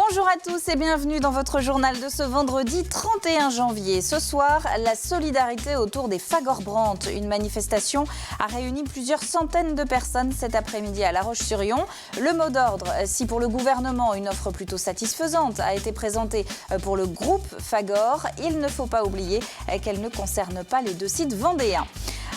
Bonjour à tous et bienvenue dans votre journal de ce vendredi 31 janvier. Ce soir, la solidarité autour des Fagor-Brandt. Une manifestation a réuni plusieurs centaines de personnes cet après-midi à La Roche-sur-Yon. Le mot d'ordre, si pour le gouvernement une offre plutôt satisfaisante a été présentée pour le groupe Fagor, il ne faut pas oublier qu'elle ne concerne pas les deux sites vendéens.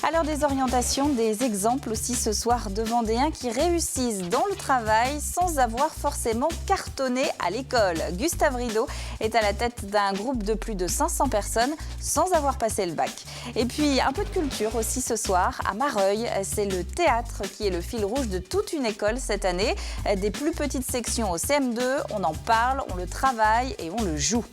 Alors des orientations, des exemples aussi ce soir de Vendéens qui réussissent dans le travail sans avoir forcément cartonné à l'école. Gustave Rideau est à la tête d'un groupe de plus de 500 personnes sans avoir passé le bac. Et puis un peu de culture aussi ce soir à Mareuil. C'est le théâtre qui est le fil rouge de toute une école cette année. Des plus petites sections au CM2, on en parle, on le travaille et on le joue.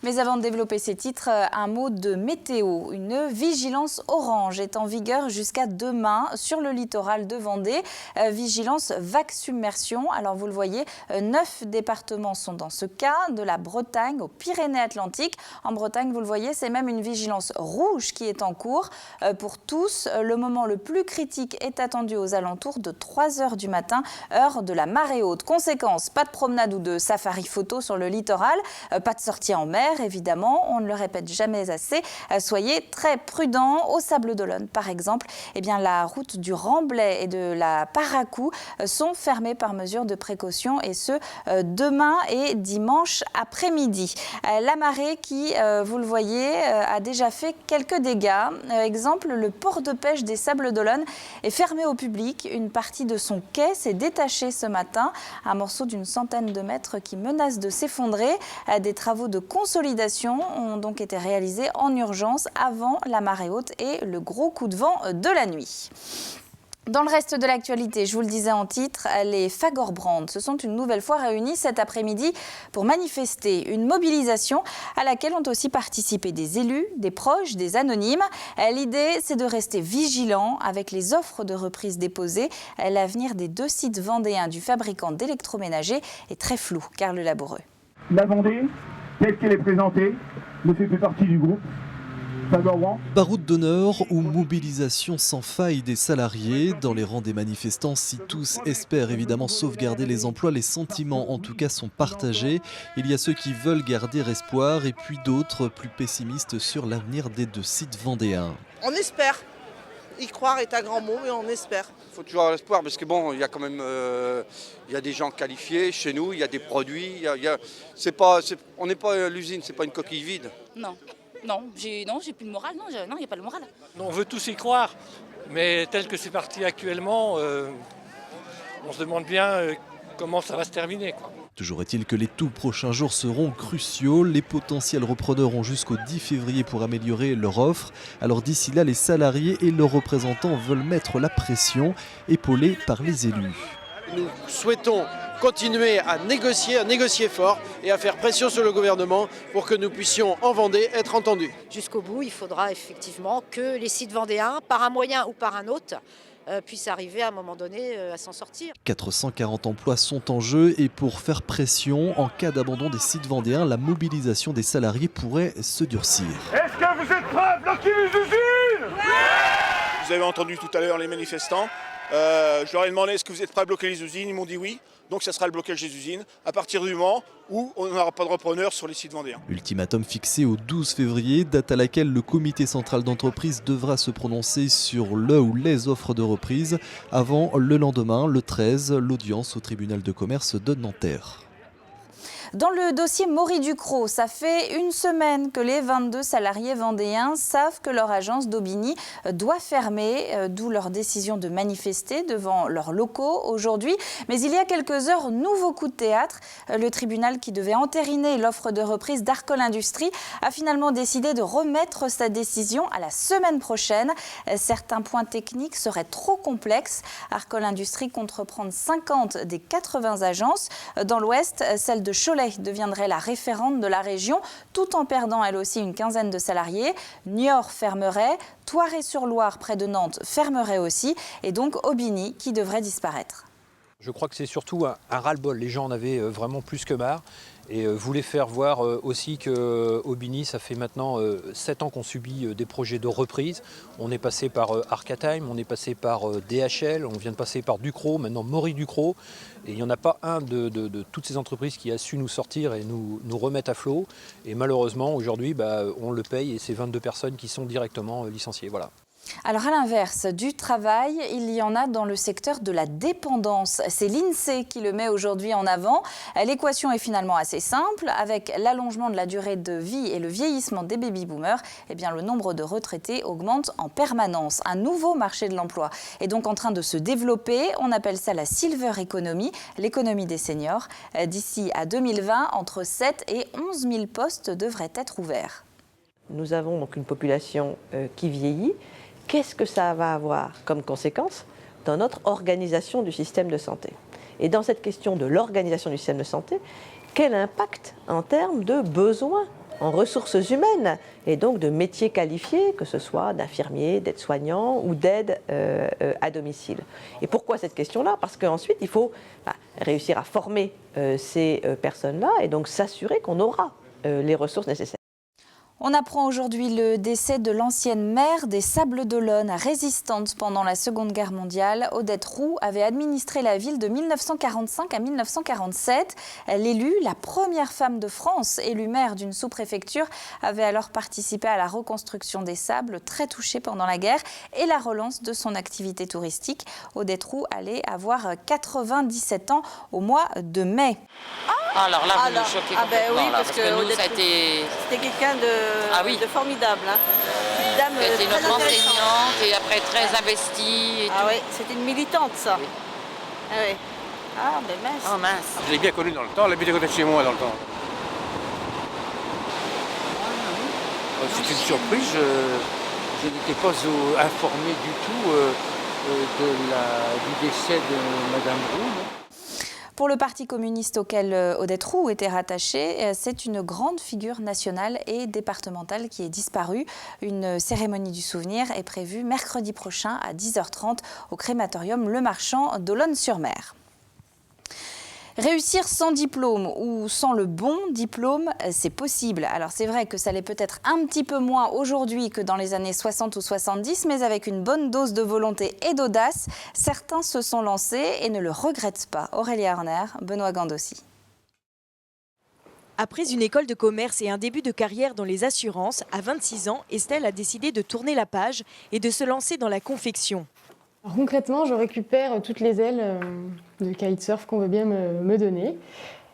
Mais avant de développer ces titres, un mot de météo. Une vigilance orange est en vigueur jusqu'à demain sur le littoral de Vendée. Vigilance vague submersion. Alors vous le voyez, 9 départements sont dans ce cas, de la Bretagne aux Pyrénées-Atlantiques. En Bretagne, vous le voyez, c'est même une vigilance rouge qui est en cours. Pour tous, le moment le plus critique est attendu aux alentours de 3 h du matin, heure de la marée haute. Conséquence, pas de promenade ou de safari photo sur le littoral, pas de sortie en mer. Évidemment, on ne le répète jamais assez, soyez très prudents. Au Sables-d'Olonne, par exemple, la route du Remblai et de la Paracou sont fermées par mesure de précaution et ce, demain et dimanche après-midi. La marée qui, vous le voyez, a déjà fait quelques dégâts. Exemple, le port de pêche des Sables-d'Olonne est fermé au public. Une partie de son quai s'est détachée ce matin. Un morceau d'une centaine de mètres qui menace de s'effondrer. Des travaux de consolidation ont donc été réalisés en urgence avant la marée haute et le gros coup de vent de la nuit. Dans le reste de l'actualité, je vous le disais en titre, les Fagor-Brandt se sont une nouvelle fois réunis cet après-midi pour manifester. Une mobilisation à laquelle ont aussi participé des élus, des proches, des anonymes. L'idée, c'est de rester vigilant avec les offres de reprise déposées. L'avenir des deux sites vendéens du fabricant d'électroménager est très flou. Carl Laboureux. La Vendée, telle qu'elle est présentée, ne fait plus partie du groupe Fagor-Brandt. Baroud d'honneur ou mobilisation sans faille des salariés. Dans les rangs des manifestants, si tous espèrent évidemment sauvegarder les emplois, les sentiments en tout cas sont partagés. Il y a ceux qui veulent garder espoir et puis d'autres plus pessimistes sur l'avenir des deux sites vendéens. On espère. Y croire est un grand mot, mais on espère. Il faut toujours avoir l'espoir parce que bon, il y a quand même il y a des gens qualifiés chez nous, il y a des produits, on n'est pas l'usine, c'est pas une coquille vide. Non, j'ai plus de morale, non, il n'y a pas de morale. On veut tous y croire, mais tel que c'est parti actuellement, on se demande bien comment ça va se terminer, quoi. Toujours est-il que les tout prochains jours seront cruciaux. Les potentiels repreneurs ont jusqu'au 10 février pour améliorer leur offre. Alors d'ici là, les salariés et leurs représentants veulent mettre la pression, épaulés par les élus. Nous souhaitons continuer à négocier fort et à faire pression sur le gouvernement pour que nous puissions en Vendée être entendus. Jusqu'au bout, il faudra effectivement que les sites vendéens, par un moyen ou par un autre, puissent arriver à un moment donné à s'en sortir. 440 emplois sont en jeu et pour faire pression, en cas d'abandon des sites vendéens, la mobilisation des salariés pourrait se durcir. Est-ce que vous êtes prêts à bloquer les usines ? Vous avez entendu tout à l'heure les manifestants. Je leur ai demandé est-ce que vous êtes prêts à bloquer les usines. Ils m'ont dit oui. Donc ça sera le blocage des usines à partir du moment où on n'aura pas de repreneurs sur les sites vendéens. Ultimatum fixé au 12 février, date à laquelle le comité central d'entreprise devra se prononcer sur le ou les offres de reprise. Avant le lendemain, le 13, l'audience au tribunal de commerce de Nanterre. Dans le dossier Maury Ducrot, ça fait une semaine que les 22 salariés vendéens savent que leur agence d'Aubigny doit fermer, d'où leur décision de manifester devant leurs locaux aujourd'hui. Mais il y a quelques heures, nouveau coup de théâtre. Le tribunal qui devait entériner l'offre de reprise d'Arcol Industries a finalement décidé de remettre sa décision à la semaine prochaine. Certains points techniques seraient trop complexes. Arcol Industries compte reprendre 50 des 80 agences. Dans l'Ouest, celle de Cholet deviendrait la référente de la région, tout en perdant elle aussi une quinzaine de salariés. Niort fermerait, Thoiré-sur-Loire près de Nantes fermerait aussi, et donc Aubigny qui devrait disparaître. Je crois que c'est surtout un ras-le-bol. Les gens en avaient vraiment plus que marre. Et voulait faire voir aussi qu'Aubigny, ça fait maintenant 7 ans qu'on subit des projets de reprise. On est passé par Arcatime, on est passé par DHL, on vient de passer par Ducrot, maintenant Maury Ducrot. Et il n'y en a pas un de toutes ces entreprises qui a su nous sortir et nous remettre à flot. Et malheureusement, aujourd'hui, on le paye et c'est 22 personnes qui sont directement licenciées. Voilà. Alors à l'inverse du travail, il y en a dans le secteur de la dépendance. C'est l'INSEE qui le met aujourd'hui en avant. L'équation est finalement assez simple. Avec l'allongement de la durée de vie et le vieillissement des baby-boomers, eh bien, le nombre de retraités augmente en permanence. Un nouveau marché de l'emploi est donc en train de se développer. On appelle ça la Silver Economy, l'économie des seniors. D'ici à 2020, entre 7 et 11 000 postes devraient être ouverts. Nous avons donc une population qui vieillit. Qu'est-ce que ça va avoir comme conséquence dans notre organisation du système de santé? Et dans cette question de l'organisation du système de santé, quel impact en termes de besoins en ressources humaines et donc de métiers qualifiés, que ce soit d'infirmiers, d'aides-soignants ou d'aides à domicile? Et pourquoi cette question-là? Parce qu'ensuite, il faut réussir à former ces personnes-là et donc s'assurer qu'on aura les ressources nécessaires. On apprend aujourd'hui le décès de l'ancienne maire des Sables-d'Olonne, résistante pendant la Seconde Guerre mondiale. Odette Roux avait administré la ville de 1945 à 1947. L'élue, la première femme de France élue maire d'une sous-préfecture, avait alors participé à la reconstruction des Sables, très touchée pendant la guerre, et la relance de son activité touristique. Odette Roux allait avoir 97 ans au mois de mai. Alors là, vous nous choquez complètement, oui, là, parce que nous, ça a été... C'était quelqu'un de formidable. Hein. Une dame C'était très notre intéressante. enseignante et après très investie. Et tout. Oui, c'était une militante, ça. Oui. Ah oui. Ah, mais mince. Oh mince. Je l'ai bien connue dans le temps, elle habitait à côté de chez moi dans le temps. C'est une surprise, je n'étais pas informé du tout du décès de Madame Roux. Pour le Parti communiste auquel Odette Roux était rattachée, c'est une grande figure nationale et départementale qui est disparue. Une cérémonie du souvenir est prévue mercredi prochain à 10h30 au crématorium Le Marchand d'Olonne-sur-Mer. Réussir sans diplôme ou sans le bon diplôme, c'est possible. Alors c'est vrai que ça l'est peut-être un petit peu moins aujourd'hui que dans les années 60 ou 70, mais avec une bonne dose de volonté et d'audace, certains se sont lancés et ne le regrettent pas. Aurélie Horner, Benoît Gandossi. Après une école de commerce et un début de carrière dans les assurances, à 26 ans, Estelle a décidé de tourner la page et de se lancer dans la confection. Alors, concrètement, je récupère toutes les ailes de kitesurf qu'on veut bien me donner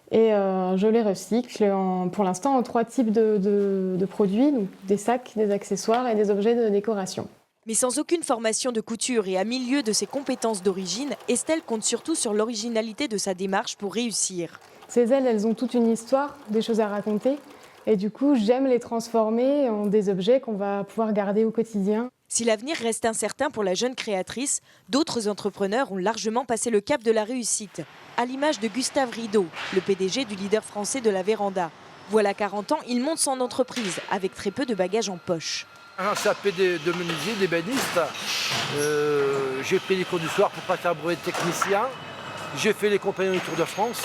et je les recycle pour l'instant en 3 types de produits, donc des sacs, des accessoires et des objets de décoration. Mais sans aucune formation de couture et à milieu de ses compétences d'origine, Estelle compte surtout sur l'originalité de sa démarche pour réussir. Ces ailes, elles ont toute une histoire, des choses à raconter et du coup, j'aime les transformer en des objets qu'on va pouvoir garder au quotidien. Si l'avenir reste incertain pour la jeune créatrice, d'autres entrepreneurs ont largement passé le cap de la réussite. À l'image de Gustave Rideau, le PDG du leader français de la Véranda. Voilà 40 ans, il monte son entreprise avec très peu de bagages en poche. Un CAP de menuisier, d'ébéniste. J'ai pris les cours du soir pour passer un brevet de technicien. J'ai fait les compagnons du Tour de France.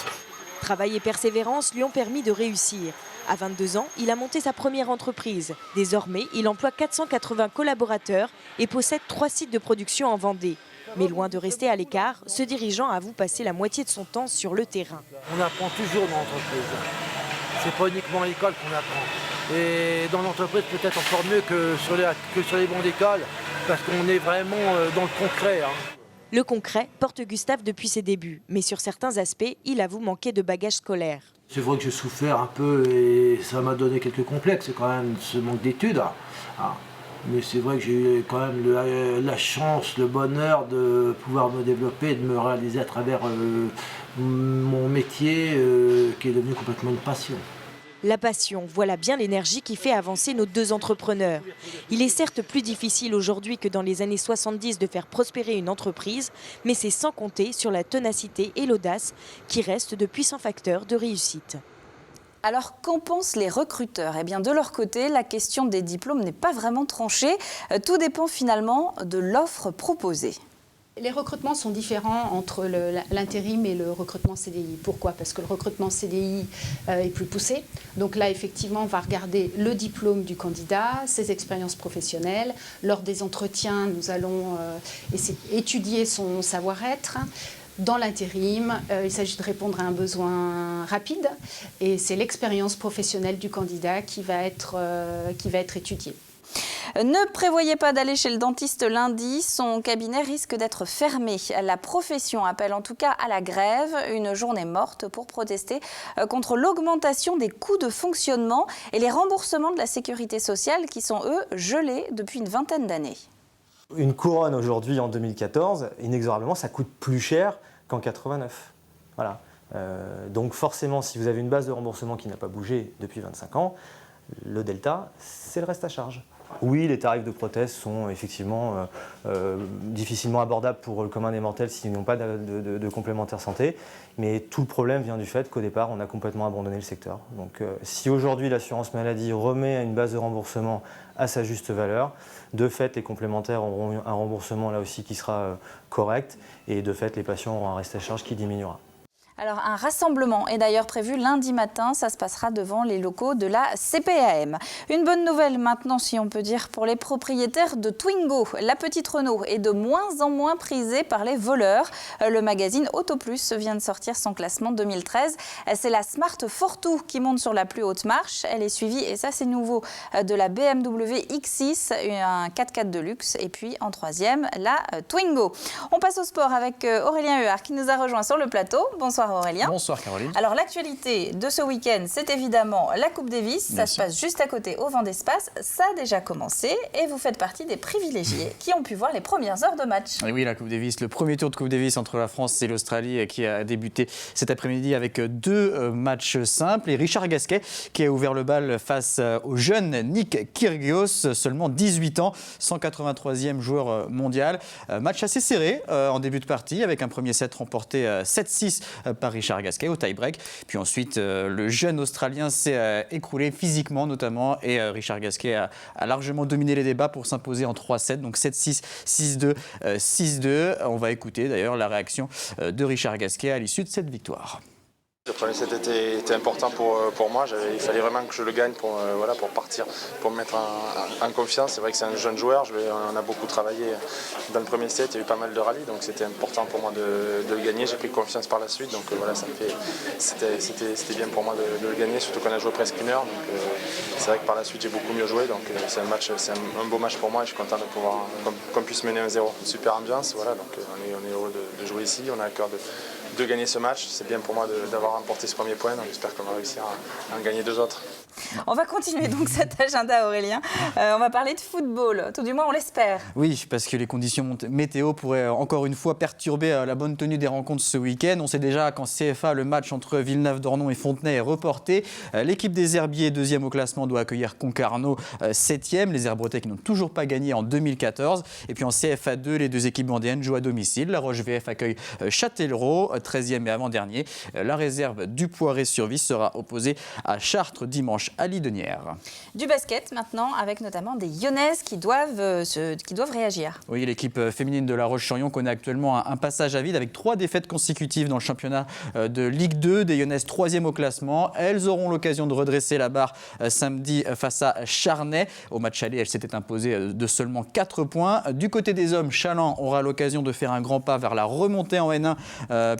Travail et persévérance lui ont permis de réussir. À 22 ans, il a monté sa première entreprise. Désormais, il emploie 480 collaborateurs et possède 3 sites de production en Vendée. Mais loin de rester à l'écart, ce dirigeant avoue passer la moitié de son temps sur le terrain. On apprend toujours dans l'entreprise. C'est pas uniquement à l'école qu'on apprend. Et dans l'entreprise, peut-être encore mieux que sur les bancs d'école, parce qu'on est vraiment dans le concret. Le concret porte Gustave depuis ses débuts, mais sur certains aspects, il avoue manquer de bagages scolaires. C'est vrai que j'ai souffert un peu et ça m'a donné quelques complexes, quand même, ce manque d'études. Mais c'est vrai que j'ai eu quand même la chance, le bonheur de pouvoir me développer et de me réaliser à travers mon métier qui est devenu complètement une passion. La passion, voilà bien l'énergie qui fait avancer nos 2 entrepreneurs. Il est certes plus difficile aujourd'hui que dans les années 70 de faire prospérer une entreprise, mais c'est sans compter sur la ténacité et l'audace qui restent de puissants facteurs de réussite. Alors, qu'en pensent les recruteurs? Eh bien, de leur côté, la question des diplômes n'est pas vraiment tranchée. Tout dépend finalement de l'offre proposée. Les recrutements sont différents entre l'intérim et le recrutement CDI. Pourquoi? Parce que le recrutement CDI est plus poussé. Donc là, effectivement, on va regarder le diplôme du candidat, ses expériences professionnelles. Lors des entretiens, nous allons étudier son savoir-être. Dans l'intérim, il s'agit de répondre à un besoin rapide et c'est l'expérience professionnelle du candidat qui va être étudiée. Ne prévoyez pas d'aller chez le dentiste lundi, son cabinet risque d'être fermé. La profession appelle en tout cas à la grève, une journée morte pour protester contre l'augmentation des coûts de fonctionnement et les remboursements de la sécurité sociale qui sont, eux, gelés depuis une vingtaine d'années. Une couronne aujourd'hui en 2014, inexorablement, ça coûte plus cher qu'en 89. Voilà. Donc forcément, si vous avez une base de remboursement qui n'a pas bougé depuis 25 ans, le delta, c'est le reste à charge. Oui, les tarifs de prothèse sont effectivement difficilement abordables pour le commun des mortels s'ils n'ont pas de complémentaire santé, mais tout le problème vient du fait qu'au départ, on a complètement abandonné le secteur. Donc si aujourd'hui l'assurance maladie remet une base de remboursement à sa juste valeur, de fait, les complémentaires auront un remboursement là aussi qui sera correct, et de fait, les patients auront un reste à charge qui diminuera. Alors, un rassemblement est d'ailleurs prévu lundi matin. Ça se passera devant les locaux de la CPAM. Une bonne nouvelle maintenant, si on peut dire, pour les propriétaires de Twingo. La petite Renault est de moins en moins prisée par les voleurs. Le magazine Autoplus vient de sortir son classement 2013. C'est la Smart Fortwo qui monte sur la plus haute marche. Elle est suivie, et ça c'est nouveau, de la BMW X6, un 4x4 de luxe. Et puis en troisième, la Twingo. On passe au sport avec Aurélien Huard qui nous a rejoint sur le plateau. Bonsoir Aurélien. Bonsoir Caroline. Alors l'actualité de ce week-end, c'est évidemment la Coupe Davis. Ça se passe juste à côté au Vendée Space. Ça a déjà commencé et vous faites partie des privilégiés qui ont pu voir les premières heures de match. Et oui, la Coupe Davis, le premier tour de Coupe Davis entre la France et l'Australie qui a débuté cet après-midi avec 2 matchs simples. Et Richard Gasquet qui a ouvert le bal face au jeune Nick Kyrgios, seulement 18 ans, 183e joueur mondial. Match assez serré en début de partie avec un premier set remporté 7-6 par Richard Gasquet au tie-break. Puis ensuite, le jeune Australien s'est écroulé physiquement notamment et Richard Gasquet a largement dominé les débats pour s'imposer en 3-7, donc 7-6, 6-2, 6-2. On va écouter d'ailleurs la réaction de Richard Gasquet à l'issue de cette victoire. Le premier set était important pour moi. Il fallait vraiment que je le gagne pour partir, pour me mettre en confiance. C'est vrai que c'est un jeune joueur. On a beaucoup travaillé dans le premier set. Il y a eu pas mal de rallyes, donc c'était important pour moi de le gagner. J'ai pris confiance par la suite, donc voilà, c'était bien pour moi de le gagner, surtout qu'on a joué presque 1 heure. Donc c'est vrai que par la suite j'ai beaucoup mieux joué. Donc c'est un beau match pour moi et je suis content de pouvoir qu'on puisse mener 1-0. Super ambiance, voilà. Donc on est heureux de jouer ici. On a à cœur de gagner ce match. C'est bien pour moi d'avoir remporté ce premier point, donc j'espère qu'on va réussir à en gagner 2 autres. On va continuer donc cet agenda, Aurélien. On va parler de football, tout du moins on l'espère. Oui, parce que les conditions météo pourraient encore une fois perturber la bonne tenue des rencontres ce week-end. On sait déjà qu'en CFA, le match entre Villeneuve-d'Ornon et Fontenay est reporté. L'équipe des Herbiers, 2e au classement, doit accueillir Concarneau, 7e. Les Herbretais qui n'ont toujours pas gagné en 2014. Et puis en CFA 2, les 2 équipes vendéennes jouent à domicile. La Roche VF accueille Châtellerault, 13e et avant-dernier. La réserve du Poiré-sur-Vie sera opposée à Chartres dimanche à Lidenière. Du basket maintenant, avec notamment des Lyonnaises qui doivent réagir. Oui, l'équipe féminine de La Roche-sur-Yon connaît actuellement un passage à vide avec 3 défaites consécutives dans le championnat de Ligue 2. Des Lyonnaises 3e au classement. Elles auront l'occasion de redresser la barre samedi face à Charnay. Au match aller, elles s'étaient imposées de seulement 4 points. Du côté des hommes, Chaland aura l'occasion de faire un grand pas vers la remontée en N1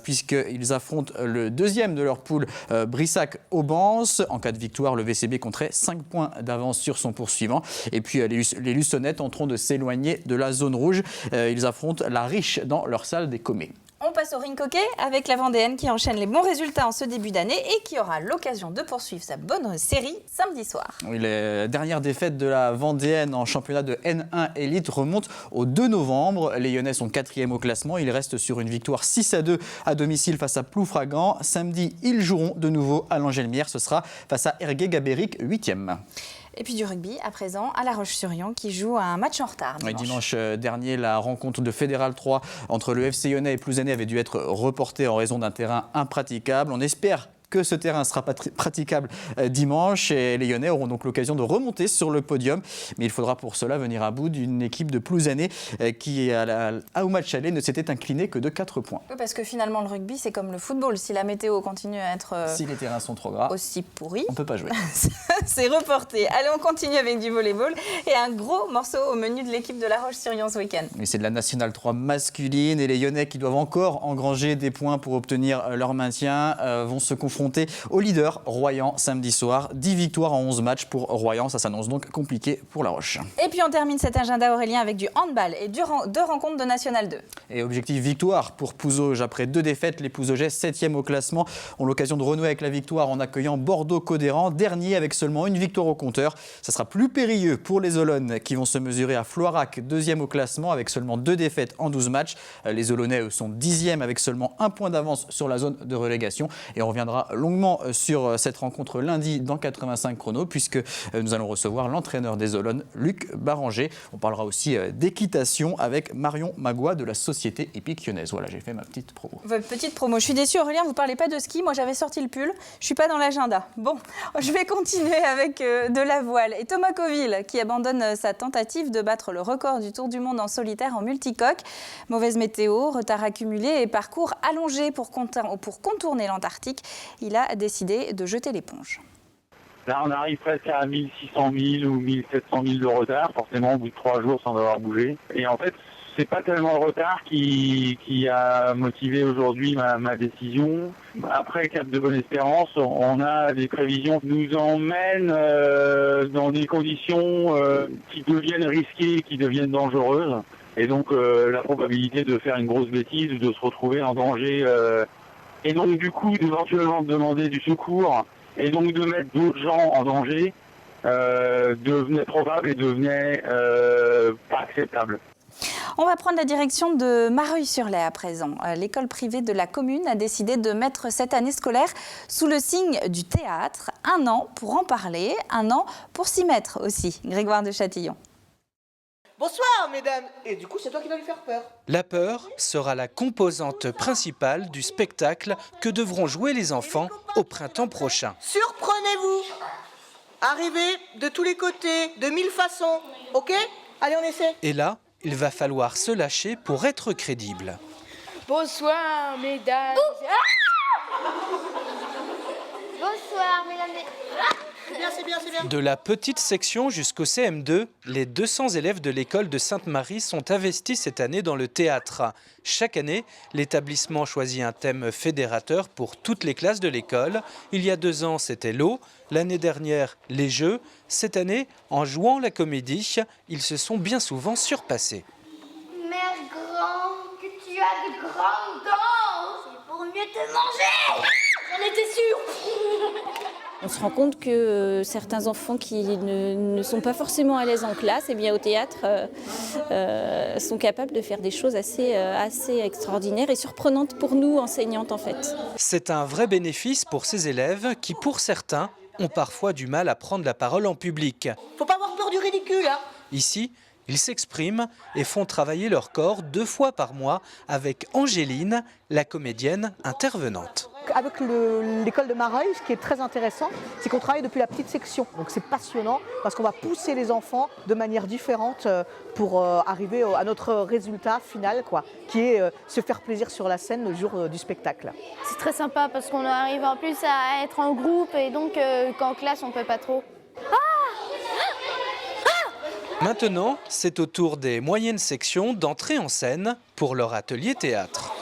puisqu'ils affrontent le 2e de leur poule, Brissac-Aubance. En cas de victoire, le VCB compterait 5 points d'avance sur son poursuivant. Et puis les Luçonnettes tenteront de s'éloigner de la zone rouge. Ils affrontent la Riche dans leur salle des Commets. On passe au ring hockey avec la Vendéenne qui enchaîne les bons résultats en ce début d'année et qui aura l'occasion de poursuivre sa bonne série samedi soir. Oui, les dernières défaites de la Vendéenne en championnat de N1 Elite remontent au 2 novembre. Les Lyonnais sont 4e au classement. Ils restent sur une victoire 6-2 à domicile face à Ploufragan. Samedi, ils joueront de nouveau à l'Angelmière. Ce sera face à Ergué-Gabéric, 8e. Et puis du rugby, à présent, à La Roche-sur-Yon, qui joue un match en retard. Dimanche dernier, la rencontre de Fédéral 3 entre le FC Lyonnais et Plouzanais avait dû être reportée en raison d'un terrain impraticable. On espère que ce terrain sera praticable dimanche et les Lyonnais auront donc l'occasion de remonter sur le podium. Mais il faudra pour cela venir à bout d'une équipe de Plouzané qui, au match aller, ne s'était inclinée que de 4 points. Oui, parce que finalement, le rugby, c'est comme le football. Si la météo continue à être si les terrains sont trop gras, aussi pourris, on ne peut pas jouer. C'est reporté. Allez, on continue avec du volleyball et un gros morceau au menu de l'équipe de La Roche-sur-Yon ce week-end. Mais c'est de la Nationale 3 masculine et les Lyonnais qui doivent encore engranger des points pour obtenir leur maintien vont se confronter au leader Royan samedi soir. 10 victoires en 11 matchs pour Royan, ça s'annonce donc compliqué pour La Roche. Et puis on termine cet agenda Aurélien avec du handball et deux rencontres de National 2. Et objectif victoire pour Pouzauges. Après 2 défaites, les Pouzaugeais, 7e au classement, ont l'occasion de renouer avec la victoire en accueillant Bordeaux-Codéran, dernier avec seulement une victoire au compteur. Ça sera plus périlleux pour les Olonnes qui vont se mesurer à Floirac, 2e au classement avec seulement 2 défaites en 12 matchs. Les Olonnais eux, sont 10e avec seulement 1 point d'avance sur la zone de relégation. Et on reviendra longuement sur cette rencontre lundi dans 85 chronos puisque nous allons recevoir l'entraîneur des Olonnes, Luc Baranger. On parlera aussi d'équitation avec Marion Magua de la Société Épique Lyonnaise. Voilà, j'ai fait ma petite promo. Votre petite promo. Je suis déçue Aurélien, vous ne parlez pas de ski. Moi j'avais sorti le pull, je ne suis pas dans l'agenda. Bon, je vais continuer avec de la voile. Et Thomas Coville qui abandonne sa tentative de battre le record du Tour du Monde en solitaire en multicoque. Mauvaise météo, retard accumulé et parcours allongé pour contourner l'Antarctique. Il a décidé de jeter l'éponge. Là, on arrive presque à 1600 000 ou 1700 000 de retard, forcément au bout de 3 jours sans avoir bougé. Et en fait, c'est pas tellement le retard qui a motivé aujourd'hui ma décision. Après Cap de Bonne-Espérance, on a des prévisions qui nous emmènent dans des conditions qui deviennent risquées, qui deviennent dangereuses. Et donc la probabilité de faire une grosse bêtise ou de se retrouver en danger et donc du coup d'éventuellement demander du secours et donc de mettre d'autres gens en danger devenait probable et devenait pas acceptable. On va prendre la direction de Mareuil-sur-Lay à présent. L'école privée de la commune a décidé de mettre cette année scolaire sous le signe du théâtre. 1 an pour en parler, 1 an pour s'y mettre aussi. Grégoire de Châtillon. Bonsoir mesdames, et du coup c'est toi qui vas lui faire peur. La peur sera la composante principale du spectacle que devront jouer les enfants au printemps prochain. Surprenez-vous. Arrivez de tous les côtés, de 1000 façons, ok? Allez on essaie. Et là, il va falloir se lâcher pour être crédible. Bonsoir mesdames. Bonsoir mesdames. C'est bien. De la petite section jusqu'au CM2, les 200 élèves de l'école de Sainte-Marie sont investis cette année dans le théâtre. Chaque année, l'établissement choisit un thème fédérateur pour toutes les classes de l'école. Il y a 2 ans, c'était l'eau. L'année dernière, les jeux. Cette année, en jouant la comédie, ils se sont bien souvent surpassés. Mère grand, que tu as de grandes dents. C'est pour mieux te manger. J'en étais sûre. On se rend compte que certains enfants qui ne sont pas forcément à l'aise en classe, eh bien, au théâtre, sont capables de faire des choses assez extraordinaires et surprenantes pour nous, enseignantes en fait. C'est un vrai bénéfice pour ces élèves qui, pour certains, ont parfois du mal à prendre la parole en public. Faut pas avoir peur du ridicule, hein. Ici, ils s'expriment et font travailler leur corps 2 fois par mois avec Angéline, la comédienne intervenante. Avec l'école de Mareuil, ce qui est très intéressant, c'est qu'on travaille depuis la petite section. Donc c'est passionnant parce qu'on va pousser les enfants de manière différente pour arriver à notre résultat final, quoi, qui est se faire plaisir sur la scène le jour du spectacle. C'est très sympa parce qu'on arrive en plus à être en groupe et donc qu'en classe on peut pas trop. Maintenant, c'est au tour des moyennes sections d'entrer en scène pour leur atelier théâtre.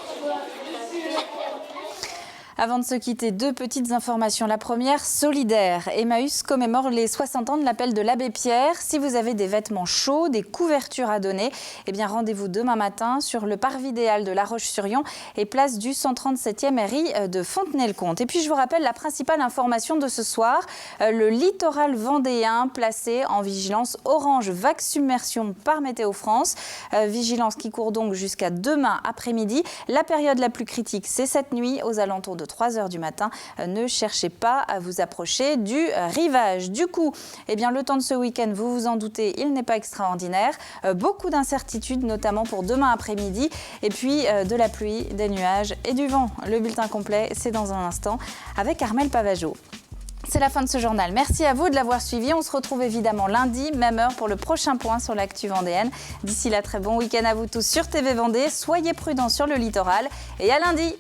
Avant de se quitter, 2 petites informations. La première, solidaire. Emmaüs commémore les 60 ans de l'appel de l'abbé Pierre. Si vous avez des vêtements chauds, des couvertures à donner, eh bien rendez-vous demain matin sur le parvis idéal de La Roche-sur-Yon et place du 137e RI de Fontenay-le-Comte. Et puis je vous rappelle la principale information de ce soir, le littoral vendéen placé en vigilance orange vague submersion par Météo France. Vigilance qui court donc jusqu'à demain après-midi. La période la plus critique, c'est cette nuit aux alentours de 3 h du matin. Ne cherchez pas à vous approcher du rivage. Du coup, eh bien, le temps de ce week-end, vous vous en doutez, il n'est pas extraordinaire. Beaucoup d'incertitudes, notamment pour demain après-midi. Et puis de la pluie, des nuages et du vent. Le bulletin complet, c'est dans un instant avec Armelle Pavageau. C'est la fin de ce journal. Merci à vous de l'avoir suivi. On se retrouve évidemment lundi, même heure, pour le prochain point sur l'actu vendéenne. D'ici là, très bon week-end à vous tous sur TV Vendée. Soyez prudents sur le littoral et à lundi.